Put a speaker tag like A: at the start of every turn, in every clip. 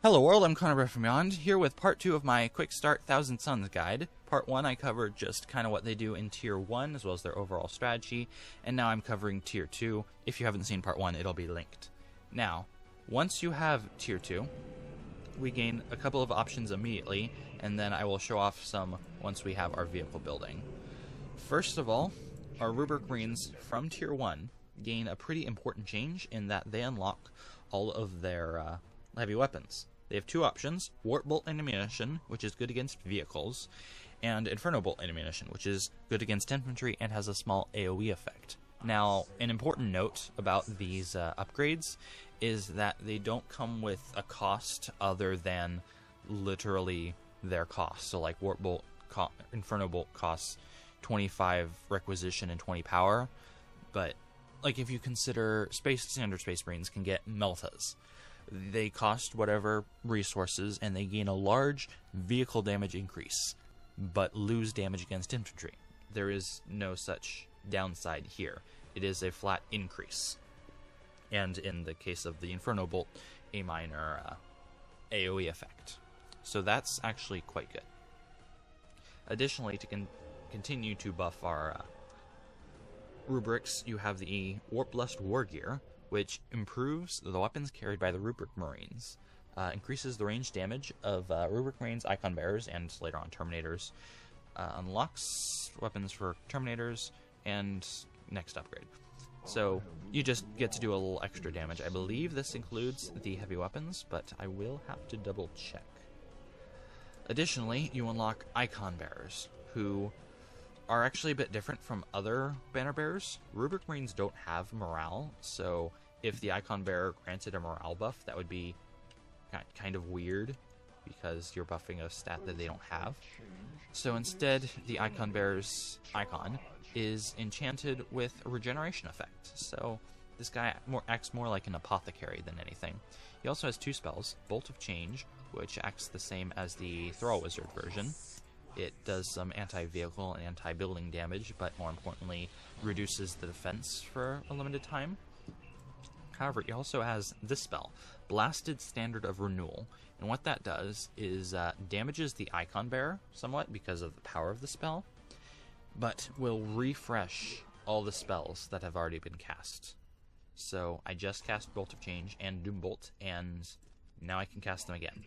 A: Hello world, I'm Connor from Beyond, here with part 2 of my Quick Start thousandsons guide. Part 1 I covered just kind of what they do in Tier 1, as well as their overall strategy, and now I'm covering Tier 2. If you haven't seen Part 1, it'll be linked. Now, once you have Tier 2, we gain a couple of options immediately, and then I will show off some once we have our vehicle building. First of all, our Rubric Marines from Tier 1 gain a pretty important change in that they unlock all of their heavy weapons. They have two options: Warp Bolt and Ammunition, which is good against vehicles, and Inferno Bolt and Ammunition, which is good against infantry and has a small AoE effect. Now, an important note about these upgrades is that they don't come with a cost other than literally their cost. So like Warp Bolt, Inferno Bolt costs 25 requisition and 20 power, but like if you consider standard Space Marines can get Meltas. They cost whatever resources, and they gain a large vehicle damage increase, but lose damage against infantry. There is no such downside here. It is a flat increase. And in the case of the Inferno Bolt, a minor AoE effect. So that's actually quite good. Additionally, to continue to buff our rubrics, you have the Warp Lust War Gear, which improves the weapons carried by the Rubric Marines, increases the range damage of Rubric Marines, Icon Bearers, and later on Terminators, unlocks weapons for Terminators, and next upgrade. So you just get to do a little extra damage. I believe this includes the heavy weapons, but I will have to double check. Additionally, you unlock Icon Bearers, who are actually a bit different from other banner bearers. Rubric Marines don't have morale, so if the Icon Bearer granted a morale buff, that would be kind of weird, because you're buffing a stat that they don't have. So instead, the Icon Bearer's icon is enchanted with a regeneration effect. So this guy acts more like an apothecary than anything. He also has two spells: Bolt of Change, which acts the same as the Thrall Wizard version. It does some anti-vehicle and anti-building damage, but more importantly, reduces the defense for a limited time. However, it also has this spell, Blasted Standard of Renewal, and what that does is damages the Icon Bearer somewhat because of the power of the spell, but will refresh all the spells that have already been cast. So I just cast Bolt of Change and Doom Bolt, and now I can cast them again,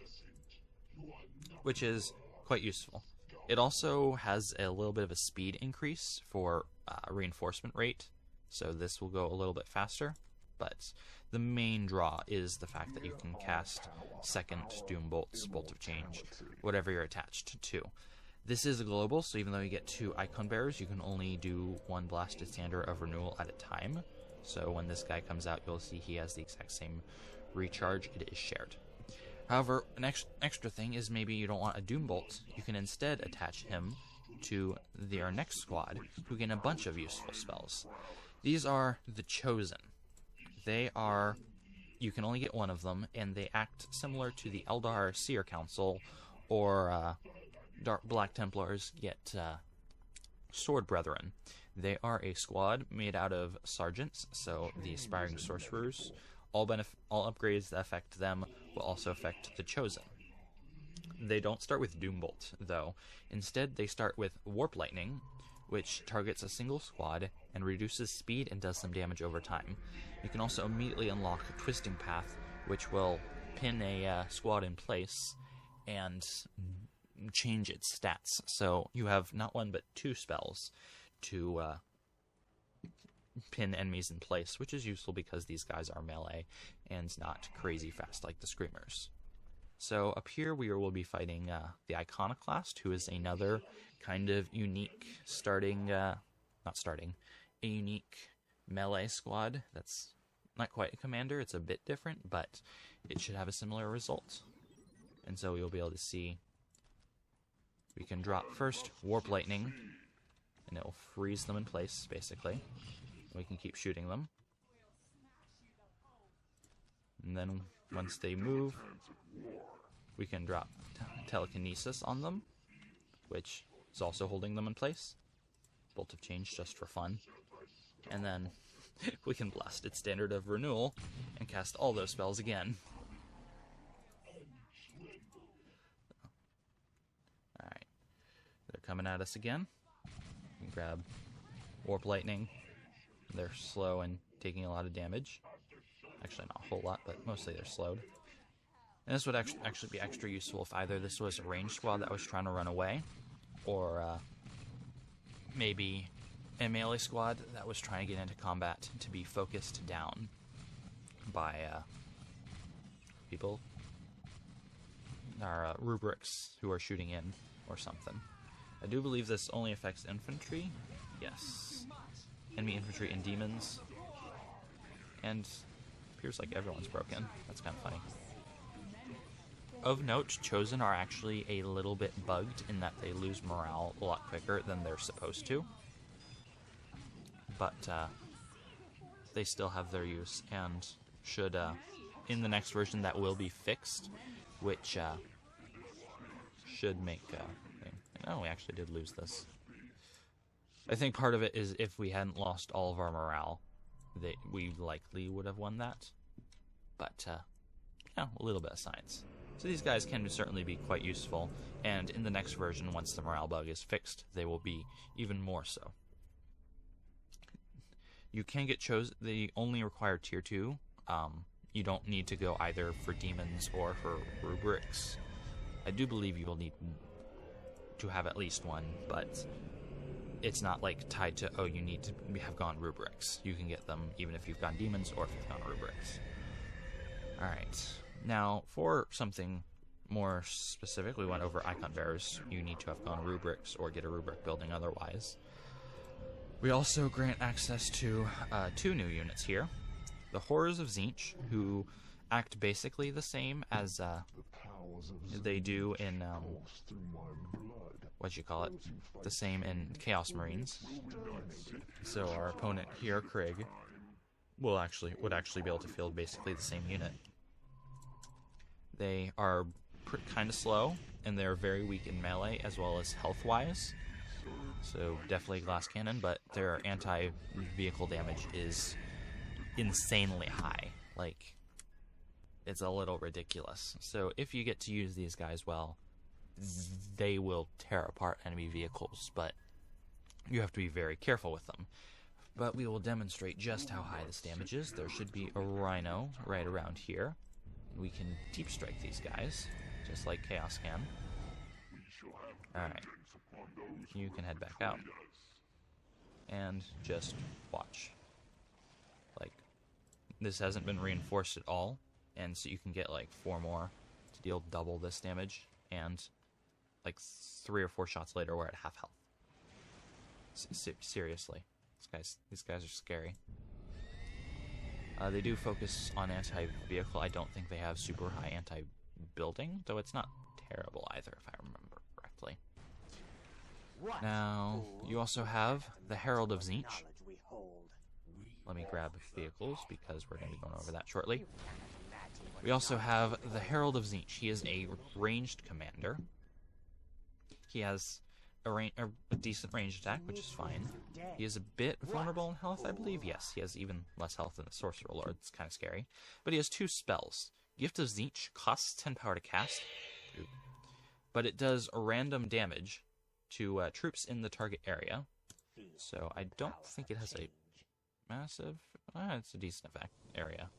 A: which is quite useful. It also has a little bit of a speed increase for reinforcement rate, so this will go a little bit faster, but the main draw is the fact that you can cast second Doom Bolts, Bolt of Change, whatever you're attached to. This is global, so even though you get two Icon Bearers, you can only do one Blasted Standard of Renewal at a time. So when this guy comes out, you'll see he has the exact same recharge. It is shared. However, an extra thing is maybe you don't want a Doom Bolt. You can instead attach him to their next squad, who gain a bunch of useful spells. These are the Chosen. You can only get one of them, and they act similar to the Eldar Seer Council, or Black Templars get Sword Brethren. They are a squad made out of sergeants, so the aspiring sorcerers. All upgrades that affect them will also affect the Chosen. They don't start with Doom Bolt, though. Instead, they start with Warp Lightning, which targets a single squad and reduces speed and does some damage over time. You can also immediately unlock a Twisting Path, which will pin a squad in place and change its stats. So you have not one but two spells to pin enemies in place, which is useful because these guys are melee and not crazy fast like the Screamers. So up here we will be fighting the Iconoclast, who is another kind of unique a unique melee squad. That's not quite a commander, it's a bit different, but it should have a similar result. And so you'll be able to see we can drop first Warp Lightning, and it will freeze them in place, basically. We can keep shooting them. And then once they move, we can drop Telekinesis on them, which is also holding them in place. Bolt of Change just for fun. And then we can blast its Standard of Renewal and cast all those spells again. coming at us again. You can grab Warp Lightning. They're slow and taking a lot of damage. Actually, not a whole lot, but mostly they're slowed. And this would actually be extra useful if either this was a ranged squad that was trying to run away, or maybe a melee squad that was trying to get into combat to be focused down by people, or rubrics who are shooting in, or something. I do believe this only affects infantry. Yes. Enemy infantry and demons. And appears like everyone's broken. That's kind of funny. Of note, Chosen are actually a little bit bugged in that they lose morale a lot quicker than they're supposed to. But they still have their use, and should, in the next version, that will be fixed, which should make... oh, we actually did lose this. I think part of it is if we hadn't lost all of our morale, we likely would have won that. But, yeah, a little bit of science. So these guys can certainly be quite useful, and in the next version, once the morale bug is fixed, they will be even more so. You can get chosen. They only require tier 2. You don't need to go either for demons or for rubrics. I do believe you will need to have at least one, but it's not like tied to, oh, you need to have gone rubrics. You can get them even if you've gone demons or if you've gone rubrics. Alright. Now, for something more specific, we went over icon bearers. You need to have gone rubrics or get a rubric building otherwise. We also grant access to 2 new units here. The Horrors of Tzeentch, who act basically the same as they do in, what you call it? The same in Chaos Marines. So our opponent here, Krieg, would actually be able to field basically the same unit. They are kind of slow, and they're very weak in melee as well as health-wise. So definitely glass cannon, but their anti-vehicle damage is insanely high. Like, it's a little ridiculous. So if you get to use these guys well, they will tear apart enemy vehicles, but you have to be very careful with them. But we will demonstrate just how high this damage is. There should be a Rhino right around here. We can deep strike these guys, just like Chaos can. Alright. You can head back out. And just watch. Like, this hasn't been reinforced at all, and so you can get like 4 more to deal double this damage, and like 3 or 4 shots later we're at half health. Seriously. These guys are scary. They do focus on anti-vehicle. I don't think they have super high anti-building, though it's not terrible either, if I remember correctly. Now, you also have the Herald of Tzeentch. Let me grab vehicles, because we're going to be going over that shortly. We also have the Herald of Tzeentch. He is a ranged commander. He has a decent range attack, which is fine. He is a bit vulnerable in health, I believe. Yes, he has even less health than the Sorcerer Lord. It's kind of scary. But he has 2 spells. Gift of Tzeentch costs 10 power to cast, but it does random damage to troops in the target area. So I don't think it has a massive... it's a decent effect area.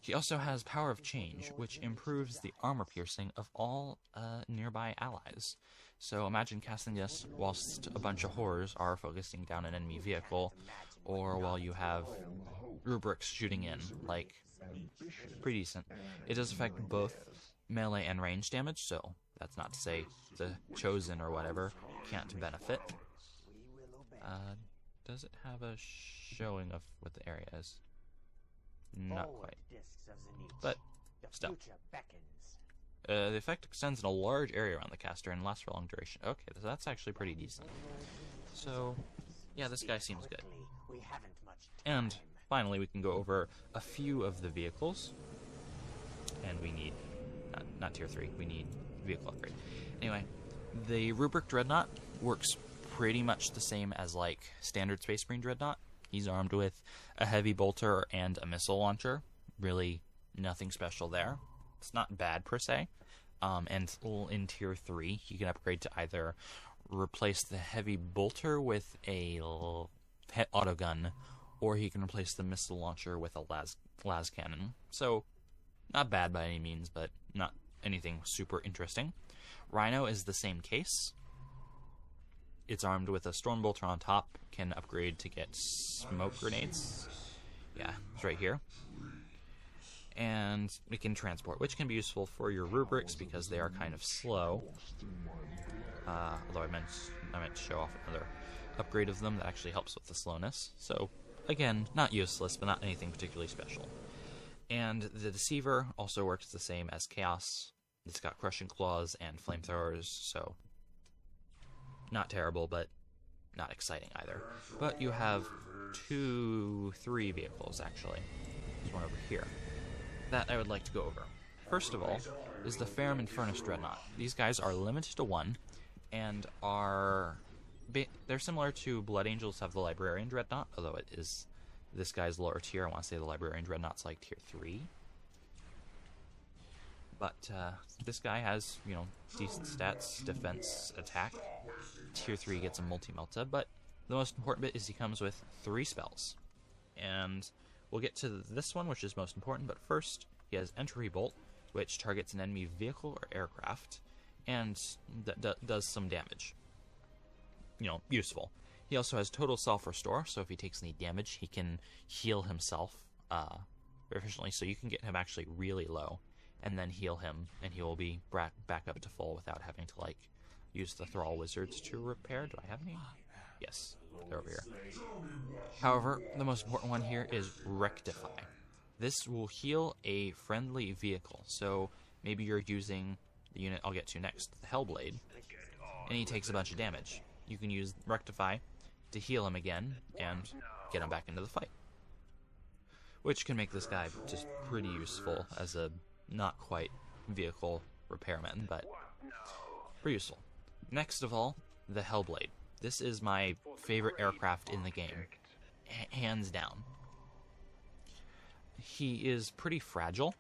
A: He also has Power of Change, which improves the armor piercing of all nearby allies. So imagine casting this whilst a bunch of horrors are focusing down an enemy vehicle, or while you have rubrics shooting in. Like, pretty decent. It does affect both melee and range damage, so that's not to say the Chosen or whatever can't benefit. Does it have a showing of what the area is? Not quite. But still. The effect extends in a large area around the caster and lasts for a long duration. Okay, so that's actually pretty decent. So, yeah, this guy seems good. And finally, we can go over a few of the vehicles. And we need, not tier 3, we need vehicle upgrade. Anyway, the Rubric Dreadnought works pretty much the same as like standard Space Marine Dreadnought. He's armed with a heavy bolter and a missile launcher. Really nothing special there. It's not bad per se. And in tier 3, you can upgrade to either replace the heavy bolter with a autogun, or he can replace the missile launcher with a las cannon. So, not bad by any means, but not anything super interesting. Rhino is the same case. It's armed with a storm bolter on top, can upgrade to get smoke grenades. Yeah, it's right here. And it can transport, which can be useful for your rubrics because they are kind of slow. Although I meant to show off another upgrade of them that actually helps with the slowness. So, again, not useless, but not anything particularly special. And the Deceiver also works the same as Chaos. It's got Crushing Claws and Flamethrowers, so not terrible, but not exciting either. But you have 3 vehicles, actually. There's one over here that I would like to go over. First of all is the Ferrum Infernus Dreadnought. These guys are limited to 1, and they're similar to Blood Angels have the Librarian Dreadnought, although it is this guy's lower tier. I want to say the Librarian Dreadnought's like tier 3. But this guy has, decent stats, defense, attack. Tier 3 gets a multi-melta, but the most important bit is he comes with 3 spells. And we'll get to this one, which is most important, but first, he has Entropy Bolt, which targets an enemy vehicle or aircraft, and does some damage. Useful. He also has Total Self-Restore, so if he takes any damage, he can heal himself very efficiently, so you can get him actually really low, and then heal him, and he will be back up to full without having to, use the Thrall Wizards to repair. Do I have any? Yes, they're over here. However, the most important one here is Rectify. This will heal a friendly vehicle, so maybe you're using the unit I'll get to next, the Hellblade, and he takes a bunch of damage. You can use Rectify to heal him again and get him back into the fight, which can make this guy just pretty useful as a not quite vehicle repairman, but pretty useful. Next of all, the Hellblade. This is my favorite aircraft in the game, hands down. He is pretty fragile,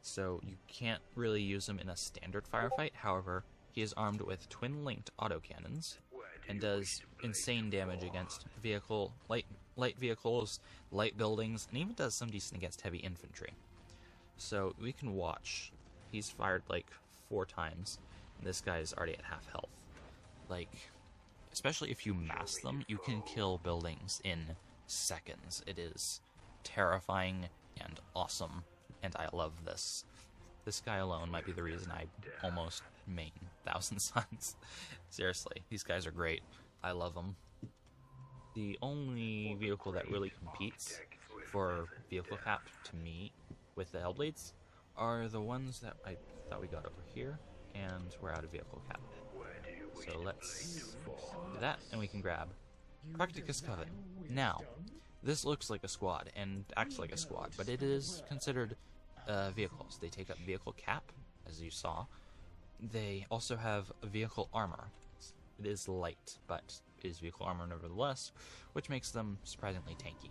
A: so you can't really use him in a standard firefight. However, he is armed with twin-linked autocannons and does insane damage against light vehicles, light buildings, and even does some decent against heavy infantry. So we can watch. He's fired 4 times, and this guy's already at half health. Especially if you mass them, you can kill buildings in seconds. It is terrifying and awesome, and I love this. This guy alone might be the reason I almost main thousandsons. Seriously, these guys are great. I love them. The only vehicle that really competes for vehicle cap to me with the Hellblades are the ones that I thought we got over here, and we're out of vehicle cap. So let's do that, and we can grab Practicus Coven. Now, this looks like a squad, and acts like a squad, but it is considered vehicles. They take up vehicle cap, as you saw. They also have vehicle armor. It is light, but it is vehicle armor nevertheless, which makes them surprisingly tanky.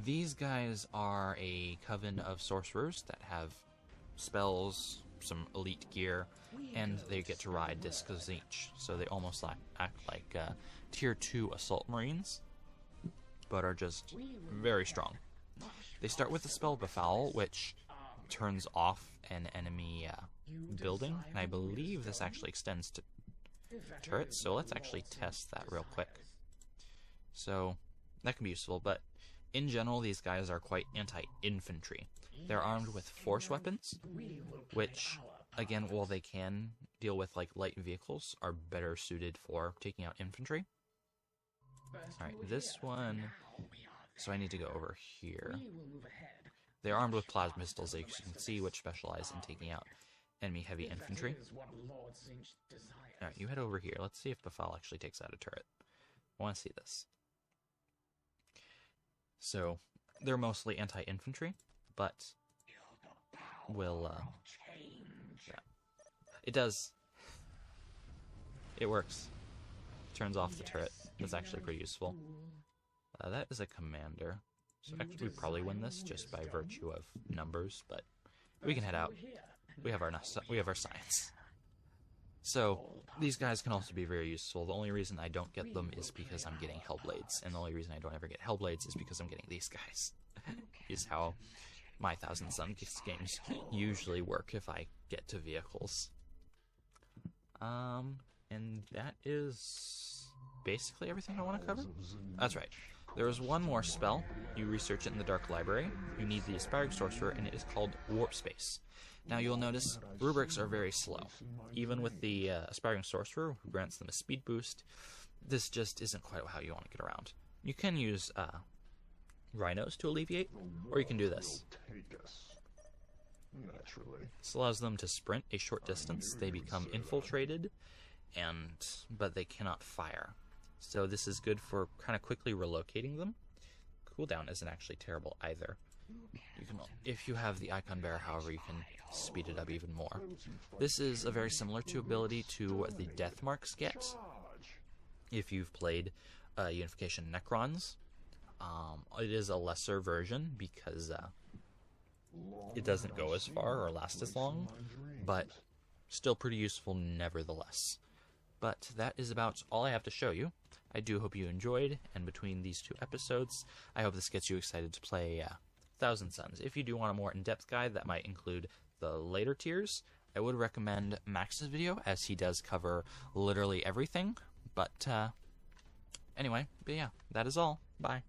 A: These guys are a coven of sorcerers that have spells, some elite gear, and they get to ride Deceiver, so they almost act like tier 2 assault marines, but are just very strong. They start with the spell Befoul, which turns off an enemy building, and I believe this actually extends to turrets, so let's actually test that real quick. So that can be useful, but in general these guys are quite anti-infantry. They're armed with force weapons, which, again, while they can deal with light vehicles, are better suited for taking out infantry. Alright, this one, so I need to go over here. They're armed with plasma pistols, as you can see, which specialize in taking out enemy heavy infantry. Alright, you head over here. Let's see if Befoul actually takes out a turret. I want to see this. So, they're mostly anti-infantry, but will, yeah. It does. It works. Turns off the turret. That's actually pretty useful. That is a commander. So actually we probably win this just by virtue of numbers, but we can head out. We have our science. So these guys can also be very useful. The only reason I don't get them is because I'm getting Hellblades, and the only reason I don't ever get Hellblades is because I'm getting these guys. Is how my Thousand Suns games usually work if I get to vehicles. And that is basically everything I want to cover. That's right. There is one more spell. You research it in the Dark Library. You need the Aspiring Sorcerer, and it is called Warp Space. Now you'll notice rubrics are very slow. Even with the Aspiring Sorcerer, who grants them a speed boost, this just isn't quite how you want to get around. You can use Rhinos to alleviate, or you can do this. This allows them to sprint a short distance. They become infiltrated, but they cannot fire. So this is good for kind of quickly relocating them. Cooldown isn't actually terrible either. You can, if you have the Icon Bearer, however, you can speed it up even more. This is a very similar ability to what the Death Marks get. If you've played Unification Necrons, it is a lesser version because it doesn't go as far or last as long, but still pretty useful nevertheless. But that is about all I have to show you. I do hope you enjoyed, and between these two episodes, I hope this gets you excited to play Thousand Suns. If you do want a more in-depth guide that might include the later tiers, I would recommend Max's video, as he does cover literally everything. But anyway, yeah, that is all. Bye.